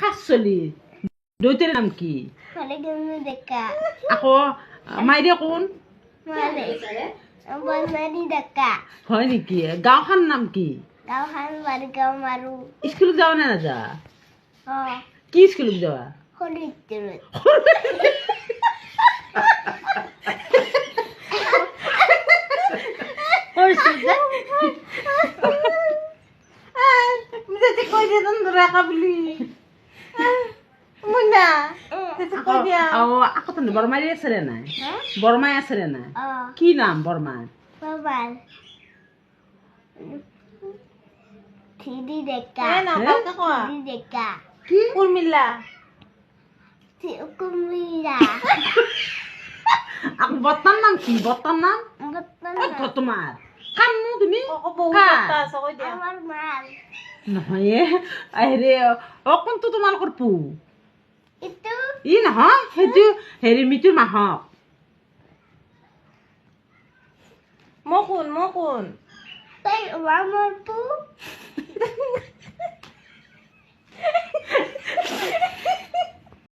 কাচলি দৈতেৰ নাম কি আকৌ মাইৰে কোন হয় নেকি গাঁওখন নাম কি স্কুলত যাওঁ নে নাযা কি স্কুলত যাৱা বৰমাই আছে ৰে নাই বৰমাই আছে ৰে নাই কি নাম বৰমাৰ কি উৰ্মিলা বৰ্তাৰ নাম কি বৰ্তাৰ নাম তোমাৰ কামনো তুমি নহয় হেৰি কোনটো তোমালোকৰ পু ই নহয় সেইটো হেৰি মিতুৰ মাহক মই কোন